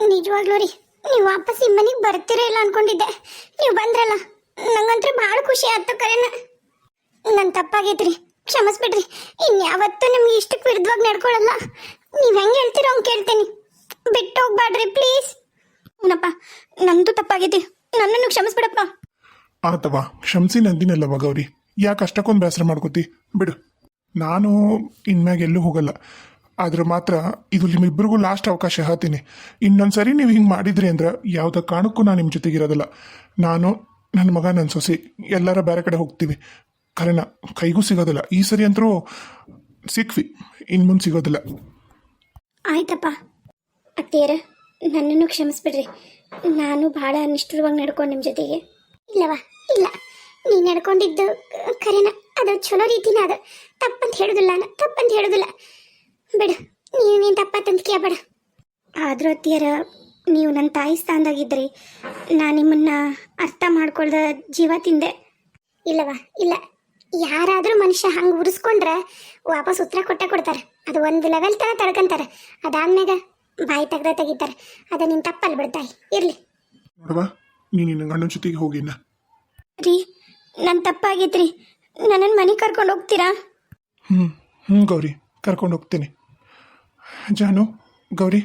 ನಿಜವಾಗ್ಲೂ ರೀ, ನೀವು ವಾಪಸ್ ಈ ಮನೆಗೆ ಬರ್ತೀರಾ ಇಲ್ಲ ಅನ್ಕೊಂಡಿದ್ದೆ. ನೀವು ಬಂದ್ರಲ್ಲ, ನಂಗಂತೂ ಭಾಳ ಖುಷಿ ಆಯ್ತು. ಕರೆನ ನನ್ನ ತಪ್ಪಾಗೈತ್ರಿ, ಕ್ಷಮಿಸ್ಬಿಡ್ರಿ. ಇನ್ಯಾವತ್ತೂ ನಿಮ್ಗೆ ಇಷ್ಟಕ್ಕೆ ವಿರುದ್ಧವಾಗಿ ನಡ್ಕೊಳಲ್ಲ. ನೀವು ಹೆಂಗೆ ಹೇಳ್ತೀರೋ ಹಂಗೆ ಕೇಳ್ತೀನಿ. ಬಿಟ್ಟು ಹೋಗ್ಬಾಡ್ರಿ ಪ್ಲೀಸ್. ಹ್ಞೂನಪ್ಪ, ನಂದು ತಪ್ಪಾಗೈತಿ, ನನ್ನನ್ನು ಕ್ಷಮಿಸ್ಬಿಡಪ್ಪ. ಆತವಾ, ಕ್ಷಮಿಸಿ ನಂದಿನಲ್ಲವ ಗೌರಿ, ಯಾಕೆ ಅಷ್ಟಕ್ಕೊಂದು ಬೇಸರ ಮಾಡ್ಕೋತಿ? ಬಿಡು, ನಾನು ಇನ್ಮ್ಯಾಗ ಎಲ್ಲೂ ಹೋಗಲ್ಲ. ಆದ್ರೆ ಮಾತ್ರ ಇದು ನಿಮ್ಮಿಬ್ಬರಿಗೂ ಲಾಸ್ಟ್ ಅವಕಾಶ ಹೇಳ್ತೀನಿ. ಇನ್ನೊಂದ್ಸರಿ ನೀವು ಹಿಂಗೆ ಮಾಡಿದ್ರಿ ಅಂದ್ರೆ ಯಾವುದೇ ಕಾರಣಕ್ಕೂ ನಾನು ನಿಮ್ಮ ಜೊತೆಗಿರೋದಿಲ್ಲ. ನಾನು, ನನ್ನ ಮಗ, ನನ್ನ ಸೊಸೆ ಎಲ್ಲರ ಬೇರೆ ಕಡೆ ಹೋಗ್ತೀವಿ. ಕರೆನ ಕೈಗೂ ಸಿಗೋದಿಲ್ಲ. ಈ ಸರಿ ಅಂತರೂ ಸಿಕ್ವಿ, ಇನ್ನು ಮುಂದೆ ಸಿಗೋದಿಲ್ಲ. ಆಯ್ತಪ್ಪ ಅತ್ತೇರ, ನನ್ನನ್ನು ಕ್ಷಮಿಸ್ಬಿಡ್ರಿ. ನಾನು ಭಾಳ ನಿಷ್ಠುರವಾಗಿ ನಡ್ಕೊಂಡು ನಿಮ್ಮ ಜೊತೆಗೆ. ಇಲ್ಲವಾ, ಇಲ್ಲ, ನೀ ನಡ್ಕೊಂಡಿದ್ದು ಕರೆನ ಅದು ಚಲೋ ರೀತಿನ ಅದು. ತಪ್ಪಂತ ಹೇಳೋದಿಲ್ಲ, ನಾನು ತಪ್ಪಂತ ಹೇಳೋದಿಲ್ಲ. ಬಿಡು, ನೀನು ತಪ್ಪತ್ತಂತ ಕೇಳಬೇಡ. ಆದರೂ ಅತ್ತಿಯರ, ನೀವು ನನ್ನ ತಾಯಿ ಸ್ಥಾನದಾಗಿದ್ರಿ. ನಾನು ನಿಮ್ಮನ್ನ ಅರ್ಥ ಮಾಡ್ಕೊಳ್ದ ಜೀವ ತಿಂದೆ. ಇಲ್ಲವಾ, ಇಲ್ಲ, ಯಾರಾದರೂ ಮನುಷ್ಯ ಹಂಗೆ ಉರಿಸ್ಕೊಂಡ್ರೆ ವಾಪಸ್ ಉತ್ತರ ಕೊಡ್ತಾರೆ. ಅದು ಒಂದು ಲೆವೆಲ್ ತನಕ ತಡ್ಕೊಂತಾರೆ. ಅದಾದ್ಮ್ಯಾಗ ಬಾಯಿ ತೆಗಿತಾರೆ. ಅದ ನಿನ್ನ ತಪ್ಪಲ್ಲಿ ಬಿಡ್ತಾಯಿ. ಇರಲಿ ನೋಡವಾ, ನೀನು ನಿನ್ನ ಗಂಡನ ಜೊತೆಗೆ ಹೋಗಿನ ರೀ. ನನ್ನ ತಪ್ಪಾಗೈತ್ರಿ, ನನ್ನನ್ನು ಮನೆಗೆ ಕರ್ಕೊಂಡು ಹೋಗ್ತೀರಾ? ಹ್ಞೂ ಗೌರಿ, ಕರ್ಕೊಂಡು ಹೋಗ್ತೀನಿ. ಜಾನು, ಗೌರಿ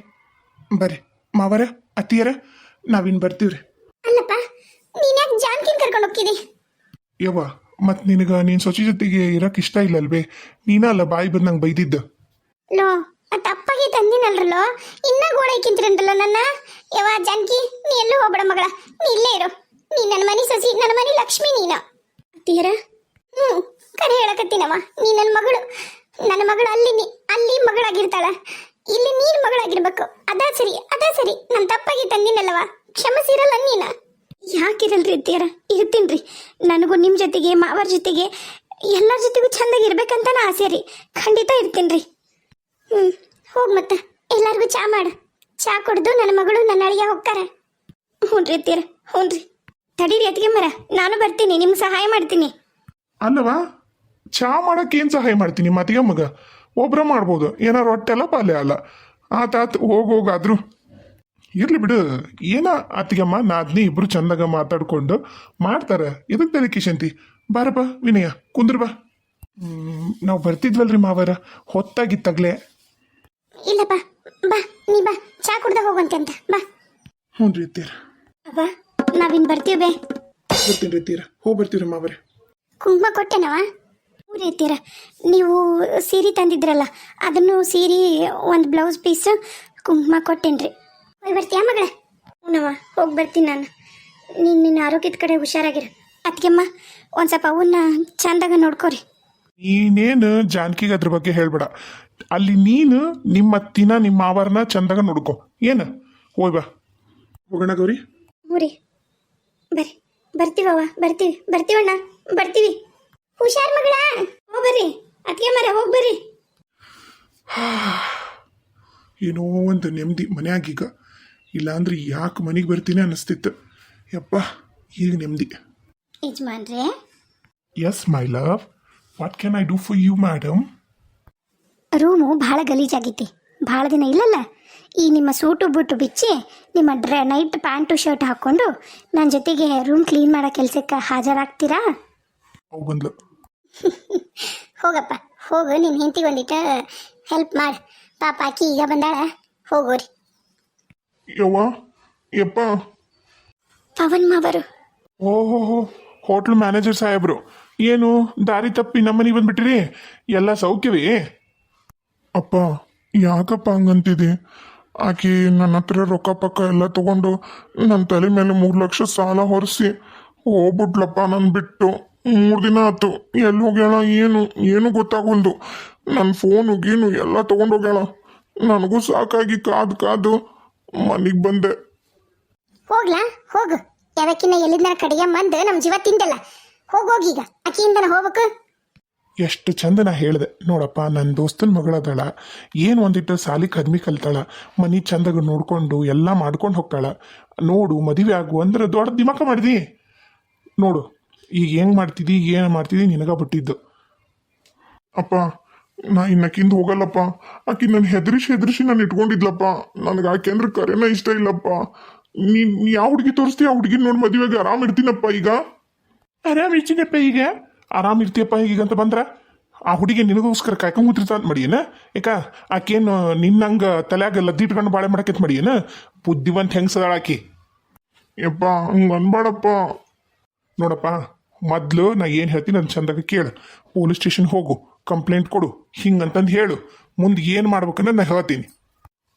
ಬರ್ರಿ. ಮಾವರ, ಅತ್ತಿಯರ, ನಾವಿನ್ನು ಬರ್ತೀವ್ರಿ. ಅಲ್ಲಪ್ಪ, ನೀನ್ಯಾಕೆ ಜಾನ್ಕಿನ್ ಕರ್ಕೊಂಡು ಹೋಗ್ತಿದಿ? ಯವ್ವ, ಮತ್ತು ನಿನಗೆ ನೀನು ಸೊಚಿ ಜೊತೆಗೆ ಇರೋಕೆ ಇಷ್ಟ ಇಲ್ಲಲ್ವೇ? ನೀನ ಅಲ್ಲ ಬಾಯಿ ಬಂದಂಗೆ ಬೈದಿದ್ದ. ಲೋ, ತಪ್ಪಾಗಿ ತಂದಿನಲ್ರಲ್ಲೋ, ಇನ್ನ ಗೋಡೈಕಿಂತೀರಲ್ಲ ನನ್ನ. ಯವ್ವ ಜಾನ್ಕಿ, ನೀ ಎಲ್ಲೂ ಹೋಗ್ಬೇಡ ಮಗಳ, ನೀ ಇಲ್ಲೇ ಇರು. ನೀ ನನ್ನ ಮನೆ ಸೊಸಿ, ನನ್ನ ಮನೆ ಲಕ್ಷ್ಮಿ ನೀನು. ಅತ್ತಿಯರ, ಕರೆ ಹೇಳಕತ್ತೀನವ, ನೀ ನನ್ನ ಮಗಳು. ನನ್ನ ಮಗಳು ಅಲ್ಲಿ ಮಗಳಾಗಿರ್ತಾಳ, ಇಲ್ಲಿ ನೀನು ಮಗಳಾಗಿರ್ಬೇಕು. ಅದಾ ಸರಿ, ನನ್ನ ತಪ್ಪಾಗಿ ತಂದಿನಲ್ಲವ, ಕ್ಷಮಿಸಿರಲ್ಲ ನೀನು. ಯಾಕಿರಲ್ರಿ ಅತ್ತಿಯರ, ಇರ್ತೀನ್ರಿ. ನನಗೂ ನಿಮ್ಮ ಜೊತೆಗೆ, ಮಾವರ ಜೊತೆಗೆ, ಎಲ್ಲರ ಜೊತೆಗೂ ಚಂದಾಗಿ ಇರ್ಬೇಕಂತ ಆಸೆ ರೀ. ಖಂಡಿತ ಇರ್ತೀನಿ. ಹೋಗ್ ಮತ್ತೆ ಎಲ್ಲರಿಗೂ ಚಾ ಮಾಡು. ಚಾ ಕುಡ್ದು ನನ್ನ ಮಗಳು ನನ್ನ ಅಳಿಯ ಹೋಗ್ತಾರೆ. ಹ್ಞೂನ್ರಿ ಅತ್ತಿಯರ, ಹ್ಞೂನ್ರಿ. ತಡೀರಿ ಅತ್ತಿಗೆ ಮರ, ನಾನು ಬರ್ತೀನಿ, ನಿಮ್ಗೆ ಸಹಾಯ ಮಾಡ್ತೀನಿ. ಅಲ್ಲವಾ, ಚಾ ಮಾಡಕ್ಕೆ ಏನು ಸಹಾಯ ಮಾಡ್ತೀನಿ? ಮತ್ತಿಗೆ ಮಗ ಒಬ್ರ ಮಾಡ್ಬೋದು, ಏನಾರು ಹೊಟ್ಟೆಲ್ಲ ಪಾಲ್ಯ ಅಲ್ಲ. ಆತಾತು, ಹೋಗಾದ್ರೂ ಇರ್ಲಿ ಬಿಡು. ಏನ ಅತ್ತಿಗೆಮ್ಮ ನಾದ್ನಿ ಇಬ್ರು ಚಂದಾಗ ಮಾತಾಡ್ಕೊಂಡು ಮಾಡ್ತಾರೆ. ಇದಕ್ಕೆ ತಲೆ ಕಿಶಂತಿ. ಬಾರಪ್ಪ ವಿನಯ, ಕುಂದ್ರ ಬಾ. ನಾವು ಬರ್ತಿದ್ವಲ್ರಿ ಮಾವರ, ಹೊತ್ತಾಗಿತ್ತಗ್ಲೇ. ಇಲ್ಲಪ್ಪ, ಬಾ ನೀ ಬಾ, ಚಾ ಕುಡ್ದ ಹೋಗಂತೆ ಅಂತ ಬಾ. ಹ್ಞೂ ರೀ ಅತ್ತೀರ, ಅವ್ವ ನಾವಿನ್ ಬರ್ತೀವಿ ಬೇ. ಬರ್ತೀನಿ ರೀ ಅತ್ತೀರ, ಹೋಗಿ ಬರ್ತೀವ್ರಿ ಮಾವರೇ. ಕುಂಕುಮ ಕೊಟ್ಟೆನವ? ಹ್ಞೂ ರೀ ಅತ್ತೀರ. ನೀವು ಸೀರೆ ತಂದಿದ್ರಲ್ಲ, ಅದನ್ನು ಸೀರೆ ಒಂದು ಬ್ಲೌಸ್ ಪೀಸ್ ಕುಂಕುಮ ಕೊಟ್ಟೇನ್ರಿ. ಹೋಗಿ ಬರ್ತೀಯ ಮಗಳ? ಹ್ಞೂನವ, ಹೋಗಿ ಬರ್ತೀನಿ ನಾನು. ನಿನ್ನ ಆರೋಗ್ಯದ ಕಡೆ ಹುಷಾರಾಗಿರು. ಅದಕ್ಕೆಮ್ಮ ಒಂದು ಸ್ವಲ್ಪ ಅವನ್ನ ಚಂದಾಗ ನೋಡ್ಕೋರಿ. ನೀನೇನು ಜಾನಕಿಗೆ ಅದ್ರ ಬಗ್ಗೆ ಹೇಳ್ಬೇಡ. ಅಲ್ಲಿ ನೀನು ನಿಮ್ಮ ಅತ್ತಿನ ನಿಮ್ಮ ಮಾವರನ್ನ ಚಂದಾಗ ನೋಡ್ಕೊ. ಏನು ಹೋಯ್ ಬಾ, ಹೋಗೋಣ ಗೌರಿ. ಹ್ಞೂ ರೀ, ಬರ್ತೀವವ್ವ, ಬರ್ತೀವಣ್ಣ, ಬರ್ತೀವಿ. ಹುಷಾರ್ ಮಗಳ, ಹೋಗ್ಬರ್ರಿ ಅದಕ್ಕೆ ಮರ, ಹೋಗ್ಬರ್ರಿ. ಏನೋ ಒಂದು ನೆಮ್ಮದಿ ಮನ್ಯಾಗೀಗ. ಇಲ್ಲಾಂದ್ರೆ ಯಾಕೆ ಮನೆಗೆ ಬರ್ತೀನಿ ಅನ್ನಿಸ್ತಿತ್ತು. ಯಪ್ಪ, ಈಗ ನೆಮ್ಮದಿ. ಯಜಮಾನ್ರೆ. Yes my love, what can I do for you madam? Room ಭಾಳ ಗಲೀಜಾಗೈತಿ. ಭಾಳ ದಿನ ಇಲ್ಲಲ್ಲ. ಈ ನಿಮ್ಮ ಸೂಟು ಬೂಟು ಬಿಚ್ಚಿ, ನಿಮ್ಮ ನೈಟ್ ಪ್ಯಾಂಟು ಶರ್ಟ್ ಹಾಕ್ಕೊಂಡು ನನ್ನ ಜೊತೆಗೆ ರೂಮ್ ಕ್ಲೀನ್ ಮಾಡೋ ಕೆಲಸಕ್ಕೆ ಹಾಜರಾಗ್ತೀರಾ? ಅವು ಬಂದ್ಲು. ಹೋಗಪ್ಪ, ಹೋಗು. ನಿನ್ನ ಹೆಂಡತಿಗೆ ಒಂದಿಟ್ಟು ಹೆಲ್ಪ್ ಮಾಡಿ. ಪಾಪ ಆಕಿ ಈಗ ಬಂದಾಳ. ಹೋಗೋರಿ. ಯವ್ವ, ಯಪ್ಪ. ಪವನ್ ಮಾವರು. ಓಹೋ, ಹೋಟ್ಲ್ ಮ್ಯಾನೇಜರ್ ಸಾಹೇಬ್ರು. ಏನು ದಾರಿ ತಪ್ಪಿ ನಮ್ಮನೆಗೆ ಬಂದ್ಬಿಟ್ರಿ? ಎಲ್ಲ ಸೌಖ್ಯವೇ? ಅಪ್ಪ, ಯಾಕಪ್ಪ ಹಂಗಂತಿದೆ? ಆಕೆ ನನ್ನ ಹತ್ರ ರೊಕ್ಕ ಪಕ್ಕ ಎಲ್ಲ ತಗೊಂಡು ನನ್ನ ತಲೆ ಮೇಲೆ 3 ಲಕ್ಷ ಸಾಲ ಹೊರಿಸಿ ಹೋಗ್ಬಿಟ್ಲಪ್ಪ ನನ್ನ ಬಿಟ್ಟು. 3 ದಿನ ಆಯ್ತು. ಎಲ್ಲಿ ಹೋಗ್ಯಾಳ ಏನು ಗೊತ್ತಾಗಲ್ದು. ನನ್ನ ಫೋನು ಗೀನು ಎಲ್ಲ ತಗೊಂಡೋಗ್ಯಾಳ. ನನಗೂ ಸಾಕಾಗಿ ಕಾದು ಮನೆಗೆ ಬಂದೆ. ಹೋಗ್ಲಾ, ಹೋಗು. ಯಾವಕ್ಕಿನ್ನ ಎಲ್ಲಿಂದ ಕಡೆಗೆ ಬಂದು ನಮ್ಮ ಜೀವ ತಿಂದಲ್ಲ. ಹೋಗೀಗ, ಆಕಿಯಿಂದನ ಹೋಗ್ಬೇಕು. ಎಷ್ಟು ಚಂದ ನಾ ಹೇಳಿದೆ ನೋಡಪ್ಪ. ನನ್ನ ದೋಸ್ತನ ಮಗಳದಾಳ, ಏನು ಒಂದಿಟ್ಟು ಸಾಲಿ ಕದ್ಮಿ ಕಲ್ತಾಳ, ಮನೆ ಚಂದಾಗ ನೋಡ್ಕೊಂಡು ಎಲ್ಲ ಮಾಡ್ಕೊಂಡು ಹೋಗ್ತಾಳ. ನೋಡು, ಮದುವೆ ಆಗು ಅಂದ್ರೆ ದೊಡ್ಡ ದಿಮಾಕ ಮಾಡಿದಿ. ನೋಡು ಈಗ ಹೆಂಗೆ ಮಾಡ್ತಿದ್ದಿ, ಏನು ಮಾಡ್ತಿದ್ದಿ ನಿನಗ ಬಿಟ್ಟಿದ್ದು. ಅಪ್ಪ, ನಾ ಇನ್ನಕ್ಕಿಂದ ಹೋಗಲ್ಲಪ್ಪ. ಆಕಿ ನನ್ನ ಹೆದರಿಸಿ ನಾನು ಇಟ್ಕೊಂಡಿದ್ಲಪ್ಪ. ನನಗೆ ಆಕೆ ಅಂದ್ರೆ ಕರೆನ ಇಷ್ಟ ಇಲ್ಲಪ್ಪ. ನೀನ್ ಯಾವ ಹುಡುಗಿ ತೋರಿಸ್ತೀಯ ಆ ಹುಡುಗಿ ನೋಡಿ ಮದುವೆಗೆ ಆರಾಮ್ ಇರ್ತೀನಪ್ಪ. ಈಗ ಆರಾಮ್ ಇರ್ತೀನಪ್ಪ. ಈಗ ಆರಾಮ್ ಇರ್ತೀಯಪ್ಪ ಈಗ ಅಂತ ಬಂದ್ರ ಆ ಹುಡುಗಿ ನಿನಗೋಸ್ಕರ ಕಾಯ್ಕೊಂಡ್ ಕೂತಿರ್ತ ಅಂತ ಮಾಡಿಯೇನ? ಯಾಕ ಆಕೇನು ನಿನ್ನಂಗ ತಲ್ಯಾಗ ಲದ್ದಿ ಇಟ್ಕೊಂಡು ಬಾಳೆ ಮಾಡಕತ್ ಮಾಡಿಯೇನ? ಬುದ್ಧಿವಂತ ಹೆಂಗಸದಾಳ ಆಕಿ. ಯಪ್ಪ ಹಂಗ ಅನ್ಬೇಡಪ್ಪ. ನೋಡಪ್ಪ, ಮೊದ್ಲು ನಾ ಏನು ಹೇಳ್ತೀನಿ ನನ್ನ ಚಂದಾಗ ಕೇಳು. ಪೊಲೀಸ್ ಸ್ಟೇಷನ್ ಹೋಗು, ಕಂಪ್ಲೇಂಟ್ ಕೊಡು, ಹಿಂಗಂತಂದು ಹೇಳು. ಮುಂದೆ ಏನು ಮಾಡ್ಬೇಕನ್ನೋದು ನಾ ಹೇಳ್ತೀನಿ.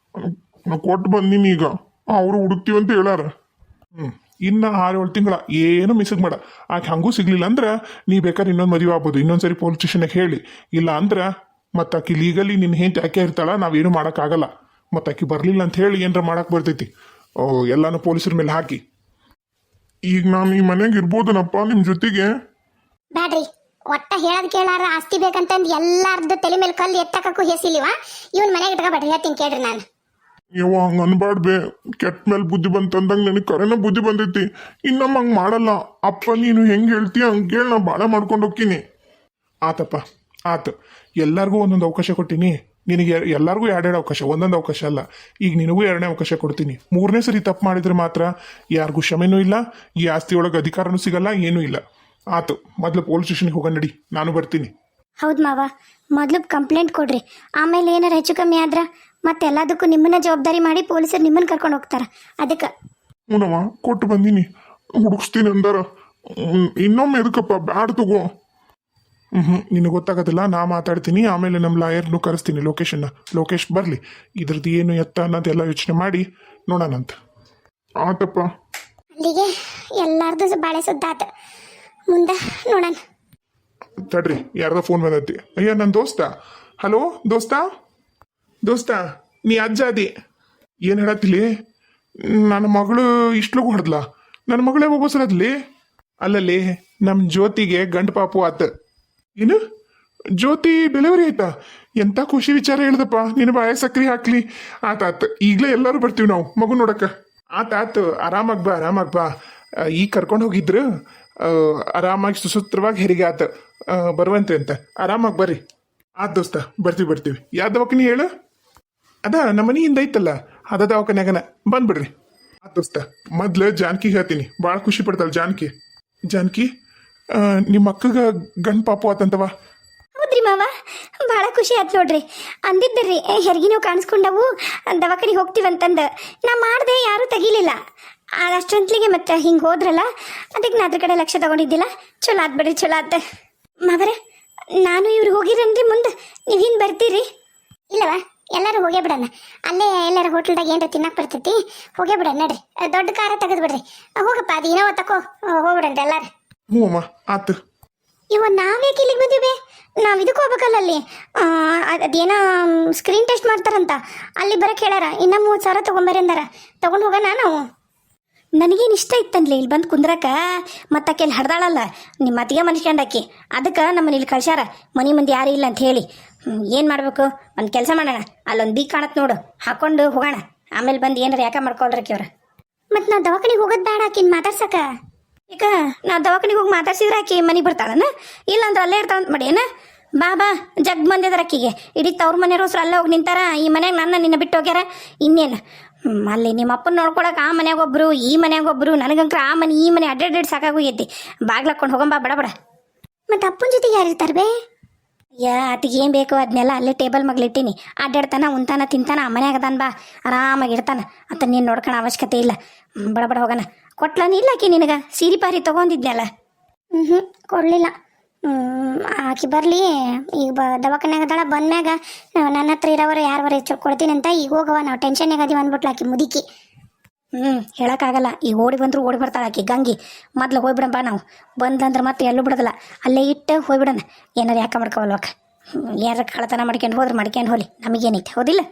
ನಾ ಕೊಟ್ಟು ಬಂದೀನಿ. ಈಗ ಅವರು ಹುಡುಕ್ತೀವಿ ಅಂತ ಹೇಳಾರ. ಇನ್ನು 6-7 ತಿಂಗಳ ಏನು ಮಿಸ್ಗ್ ಮಾಡ. ಆಕೆ ಹಂಗೂ ಸಿಗ್ಲಿಲ್ಲ ಅಂದ್ರೆ ನೀ ಬೇಕಾದ್ರೆ ಇನ್ನೊಂದು ಮದುವೆ ಆಗ್ಬೋದು. ಇನ್ನೊಂದ್ಸರಿ ಪೊಲೀಸ್ ಸ್ಟೇಷನ್ಗೆ ಹೇಳಿ. ಇಲ್ಲ ಅಂದ್ರೆ ಮತ್ತೆ ಆಕಿ ಲೀಗಲಿ ನಿನ್ನ ಹೆಂಡತಿ ಆಕೆ ಇರ್ತಾಳ, ನಾವೇನು ಮಾಡೋಕ್ಕಾಗಲ್ಲ. ಮತ್ತು ಆಕಿ ಬರಲಿಲ್ಲ ಅಂತ ಹೇಳಿ ಏನಾರ ಮಾಡಕ್ಕೆ ಬರ್ತೈತಿ. ಎಲ್ಲಾನು ಪೊಲೀಸರ ಮೇಲೆ ಹಾಕಿ. ಈಗ ನಾನು ಈ ಮನೆಗೆ ಇರ್ಬೋದನಪ್ಪ ನಿಮ್ಮ ಜೊತೆಗೆ? ಬ್ಯಾಡ್ರಿ, ಒಟ್ಟ ಹೇಳದ್ ಕೇಳಾರ ಆಸ್ತಿ ಬೇಕಂತಂದು ಎಲ್ಲಾರ್ದು ತಲೆ ಮೇಲೆ ಕಲ್ಲು ಎತ್ತಕ್ಕೂ ಹೆಸಿಲಿವ. ಇವನ್ ಮನೆಗೆ ಇಟ್ಕೊಬೇಡ್ರಿ, ಹೇಳ್ತೀನಿ ಕೇಳ್ರಿ. ನಾನು ಯವ್ವ ಹಂಗೆ ಅನ್ಬಾಡ್ಬೆ. ಕೆಟ್ಟ ಮೇಲೆ ಬುದ್ಧಿ ಬಂತಂದಂಗೆ ನನಗೆ ಕರೆನ ಬುದ್ಧಿ ಬಂದೈತಿ. ಇನ್ನೊಮ್ಮೆ ಹಂಗೆ ಮಾಡಲ್ಲ. ಅಪ್ಪ ನೀನು ಹೆಂಗೆ ಹೇಳ್ತೀಯ ಹಂಗೆ ಹೇಳಿ ನಾ ಭಾಳ ಮಾಡ್ಕೊಂಡು ಹೋಗ್ತೀನಿ. ಆತಪ್ಪ ಆತು. ಎಲ್ಲರಿಗೂ ಒಂದೊಂದು ಅವಕಾಶ ಕೊಟ್ಟಿನಿ. ನಿನಗೆ ಎಲ್ಲರಿಗೂ 2 ಅವಕಾಶ, ಒಂದೊಂದು ಅವಕಾಶ ಅಲ್ಲ. ಈಗ ನಿನಗೂ 2ನೇ ಅವಕಾಶ ಕೊಡ್ತೀನಿ. 3ನೇ ಸರಿ ತಪ್ಪು ಮಾಡಿದ್ರೆ ಮಾತ್ರ ಯಾರಿಗೂ ಕ್ಷಮೆನೂ ಇಲ್ಲ, ಈ ಆಸ್ತಿಯೊಳಗೆ ಅಧಿಕಾರನೂ ಸಿಗಲ್ಲ, ಏನೂ ಇಲ್ಲ. ಆತು, ಮೊದಲು ಪೊಲೀಸ್ ಸ್ಟೇಷನ್ಗೆ ಹೋಗೋಣ ನಡಿ, ನಾನು ಬರ್ತೀನಿ. ಹೌದು ಮಾವ, ಮೊದಲು ಕಂಪ್ಲೇಂಟ್ ಕೊಡ್ರಿ. ಆಮೇಲೆ ಏನಾರ ಹೆಚ್ಚು ಕಮ್ಮಿ ಆದ್ರೆ ಮತ್ತೆ ಎಲ್ಲದಕ್ಕೂ ನಿಮ್ಮನ್ನ ಜವಾಬ್ದಾರಿ ಮಾಡಿ ಪೊಲೀಸರು ನಿಮ್ಮನ್ನ ಕರ್ಕೊಂಡು ಹೋಗ್ತಾರೆ. ಅದಕ್ಕೆ ಹ್ಞೂನವ್ವ, ಕೊಟ್ಟು ಬಂದೀನಿ. ಹುಡುಕ್ಸ್ತೀನಿ ಅಂದಾರ. ಇನ್ನೊಮ್ಮೆ ಎದಕ್ಕಪ್ಪ, ಬ್ಯಾಡ್ ತಗೋ. ನಿನಗೆ ಗೊತ್ತಾಗೋದಿಲ್ಲ, ನಾ ಮಾತಾಡ್ತೀನಿ. ಆಮೇಲೆ ನಮ್ಮ ಲಾಯರ್ನು ಕರೆಸ್ತೀನಿ. ಲೋಕೇಶ್ ಬರಲಿ. ಇದ್ರದ್ದು ಏನು ಎತ್ತ ಅನ್ನೋದೆಲ್ಲ ಯೋಚನೆ ಮಾಡಿ ನೋಡೋಣಂತ. ಆತಪ್ಪ. ಅಲ್ಲಿಗೆ ಎಲ್ಲಾರ್ದು ಬಾಳೆ ಸುದ್ದಾತ. ಮುಂದೆ ನೋಡೋಣ. ತಡ್ರಿ, ಯಾರ್ದ ಫೋನ್ ಬಂದೈತಿ. ಅಯ್ಯ ನನ್ನ ದೋಸ್ತ. ಹಲೋ ದೋಸ್ತ, ನೀ ಅಜ್ಜ ಅದಿ. ಏನು ಹೇಳತ್ತಿಲಿ? ನನ್ನ ಮಗಳು ಇಷ್ಟಲಗು ಹೊಡೆದ್ಲ. ನನ್ನ ಮಗಳೇ ಹೋಗೋಸಲದ್ಲಿ. ಅಲ್ಲಲ್ಲಿ ನಮ್ಮ ಜ್ಯೋತಿಗೆ ಗಂಡು ಪಾಪು ಆತ. ಏನು ಜ್ಯೋತಿ ಡೆಲಿವರಿ ಆಯ್ತಾ? ಎಂಥ ಖುಷಿ ವಿಚಾರ ಹೇಳ್ದಪ್ಪ. ನಿನ್ನ ಬಾಯ ಸಕ್ರಿ ಹಾಕ್ಲಿ. ಆತಾತ್, ಈಗಲೇ ಎಲ್ಲರೂ ಬರ್ತೀವಿ ನಾವು ಮಗು ನೋಡಕ್ಕ. ಆತಾತು, ಆರಾಮಾಗಿ ಬಾ. ಈಗ ಕರ್ಕೊಂಡು ಹೋಗಿದ್ರು. ಆರಾಮಾಗಿ ಸುಸೂತ್ರವಾಗಿ ಹೆರಿಗೆ ಆತ. ಬರುವಂತೆ ಅಂತ. ಆರಾಮಾಗಿ ಬರ್ರಿ. ದೋಸ್ತ, ಬರ್ತೀವಿ. ಯಾವ ದವಾಖಾನೆ ಹೇಳು? ಅದ ನಮ್ಮ ಮನೆಯಿಂದ ಐತಲ್ಲ, ಅದ ದವಾಖಾನ್ಯಾಗನ. ಬಂದ್ಬಿಡ್ರಿ. ದೋಸ್ತ, ಮೊದ್ಲು ಜಾನಕಿ ಹೇಳ್ತೀನಿ. ಭಾಳ ಖುಷಿ ಪಡ್ತಾಳೆ ಜಾನಕಿ. ನಿಮ್ಮ ಅಕ್ಕಗ ಗಂಡು ಪಾಪು ಆತಂತವ. ಹೌದ್ರಿ ಮಾವ, ಭಾಳ ಖುಷಿ ಆಯ್ತು ನೋಡ್ರಿ. ಅಂದಿದ್ದರಿ ಹೆರಿಗೆ ನೀವು ಕಾಣಿಸ್ಕೊಂಡವು, ದವಾಖಾನಿಗೆ ಹೋಗ್ತೀವಂತಂದು. ನಾ ಮಾಡಿದೆ, ಯಾರೂ ತೆಗಿಲಿಲ್ಲ. ಅಷ್ಟೊಂತ್ಲಿಗೆ ಮತ್ತೆ ಹಿಂಗೆ ಹೋದ್ರಲ್ಲ, ಅದಕ್ಕೆ ನಾ ಅದ್ರ ಕಡೆ ಲಕ್ಷ್ಯ ತಗೊಂಡಿದ್ದಿಲ್ಲ. ಚಲೋ ಆತ್ ಬಿಡ್ರಿ, ಚಲೋ ಆತ. ಮಾವರ, ನಾನು ಇವ್ರು ಹೋಗಿರನ್ರಿ. ಮುಂದೆ ನೀವು ಹಿಂದೆ ಬರ್ತೀರಿ? ಇಲ್ಲವ, ಎಲ್ಲರೂ ಹೋಗೇ ಬಿಡೋಣ. ಅಲ್ಲೇ ಎಲ್ಲರ ಹೋಟೆಲ್ದಾಗ ಏನಾರ ತಿನ್ನಕ್ಕೆ ಬರ್ತೈತಿ. ಹೋಗೇ ಬಿಡೋಣ ನಡ್ರಿ. ದೊಡ್ಡ ಕಾರ ತೆಗೆದು ಬಿಡ್ರಿ. ಹೋಗಪ್ಪ, ಅದು ಏನೋ ತಕೋ, ಹೋಗ್ಬಿಡನ್ರಿ ಎಲ್ಲಾರು. ಹ್ಞೂ ಅಮ್ಮ, ಆತು. ನಾವ್ಯಾಕೆ ಇಲ್ಲಿಗೆ ಬಂದೀವಿ? ನಾವು ಇದಕ್ಕೆ ಹೋಗ್ಬೇಕಲ್ಲ, ಅಲ್ಲಿ ಅದೇನೋ ಸ್ಕ್ರೀನ್ ಟೆಸ್ಟ್ ಮಾಡ್ತಾರಂತ. ಅಲ್ಲಿ ಬರಕ್ಕೆ ಹೇಳಾರ. ಇನ್ನ 30,000 ತೊಗೊಂಬರಿ ಅಂದಾರ. ತೊಗೊಂಡು ಹೋಗೋಣ ನಾವು. ನನಗೇನು ಇಷ್ಟ ಇತ್ತನ್ಲಿ ಇಲ್ಲಿ ಬಂದು ಕುಂದ್ರಕ. ಮತ್ತು ಆಕೆ ಇಲ್ಲಿ ಹಡ್ದಾಳಲ್ಲ, ನಿಮ್ಮ ಅತ್ತಿಗೆ ಮನ್ಸ್ಕೊಂಡಾಕಿ. ಅದಕ್ಕೆ ನಮ್ಮನ್ನ ಇಲ್ಲಿ ಕಳ್ಸ್ಯಾರ, ಮನೆ ಮುಂದೆ ಯಾರು ಇಲ್ಲ ಅಂತ ಹೇಳಿ. ಏನು ಮಾಡಬೇಕು? ಒಂದು ಕೆಲಸ ಮಾಡೋಣ, ಅಲ್ಲೊಂದು ಬೀಗ್ ಕಾಣತ್ ನೋಡು, ಹಾಕೊಂಡು ಹೋಗೋಣ. ಆಮೇಲೆ ಬಂದು ಏನಾರು ಯಾಕೆ ಮಾಡ್ಕೊಳ್ರಕ್ಕೆ ಅವ್ರ. ಮತ್ತು ನಾವು ದವಾಖಾನಿಗೆ ಹೋಗೋದು ಬೇಡ ಆಕಿನ ಮಾತಾಡ್ಸಕ. ಈಗ ನಾವು ದವಾಖಾನಿಗೆ ಹೋಗಿ ಮಾತಾಡ್ಸಿದ್ರೆ ಆಕಿ ಮನೆಗೆ ಬರ್ತಾಳನ? ಇಲ್ಲಾಂದ್ರೆ ಅಲ್ಲೇ ಇರ್ತಾಳಂತ ಮಾಡಿ ಏನ? ಬಾ ಜಗ್ ಬಂದಿದಾರ ಆಕಿಗೆ. ಇಡೀ ತವ್ರ ಮನೆಯವ್ರು ಅಲ್ಲೇ ಹೋಗಿ ನಿಂತಾರ. ಈ ಮನ್ಯಾಗ ನಿನ್ನ ಬಿಟ್ಟು ಹೋಗ್ಯಾರ. ಇನ್ನೇನು ಅಲ್ಲಿ ನಿಮ್ಮ ಅಪ್ಪನ ನೋಡ್ಕೊಳಕ್ಕೆ ಆ ಮನ್ಯಾಗ ಒಬ್ರು, ಈ ಮನ್ಯಾಗ ಒಬ್ರು. ನನಗಂಕ್ರ ಆ ಮನೆ ಈ ಮನೆ ಅಡ್ಡಾಡಿ ಸಾಕಾಗೋಗೈತಿ. ಬಾಗ್ಲಾಕೊಂಡು ಹೋಗಂಬ ಬಡ. ಮತ್ತು ಅಪ್ಪನ ಜೊತೆಗೆ ಯಾರಿರ್ತಾರೆ ಬೇ? ಆತಿಗೆ ಏನು ಬೇಕು ಅದನ್ನೆಲ್ಲ ಅಲ್ಲೇ ಟೇಬಲ್ ಮಗ್ಲಿಟ್ಟೀನಿ. ಅಡ್ಡಾಡ್ತಾನ, ಉಣ್ತಾನ, ತಿಂತಾನ, ಮನ್ಯಾಗದಾನ. ಬಾ, ಆರಾಮಾಗಿ ಇರ್ತಾನ. ಅತ್ತ ನೀನು ನೋಡ್ಕೊಳೋ ಅವಶ್ಯಕತೆ ಇಲ್ಲ. ಬಡ ಹೋಗೋಣ. ಕೊಟ್ಲಾನ ಇಲ್ಲ ಆಕಿ ನಿನಗೆ ಸೀರೆ ಪಾರಿ ತೊಗೊಂಡಿದ್ನಲ್ಲ? ಕೊಡಲಿಲ್ಲ. ಆಕಿ ಬರಲಿ. ಈಗ ದವಾಖಾನ್ಯಾಗದಾಳ. ಬಂದ್ಮ್ಯಾಗ ನನ್ನ ಹತ್ರ ಇರೋವರು ಯಾರವರ ಕೊಡ್ತೀನಿ ಅಂತ. ಈಗ ಹೋಗವ, ನಾವು ಟೆನ್ಷನ್ಯಾಗ ಅದೀವಿ ಅಂದ್ಬಿಟ್ಲ ಆಕಿ ಮುದುಕಿ. ಹೇಳೋಕ್ಕಾಗಲ್ಲ. ಈಗ ಓಡಿ ಬಂದ್ರು ಓಡಿ ಬರ್ತಾಳೆ ಆಕಿ ಗಂಗಿ. ಮೊದ್ಲು ಹೋಗ್ಬಿಡಂಬ ನಾವು. ಬಂದಂದ್ರೆ ಮತ್ತೆ ಎಲ್ಲೂ ಬಿಡೋದಿಲ್ಲ, ಅಲ್ಲೇ ಇಟ್ಟು ಹೋಗ್ಬಿಡೋಣ. ಏನಾರು ಯಾಕೆ ಮಾಡ್ಕೊವಲ್ವಕ್ಕ? ಯಾರ ಕಳ್ಳತನ ಮಾಡ್ಕೊಂಡು ಹೋದ್ರೆ ಮಾಡ್ಕೊಂಡು ಹೋಗ್ಲಿ, ನಮಗೇನೈತೆ, ಹೌದಿಲ್ಲ?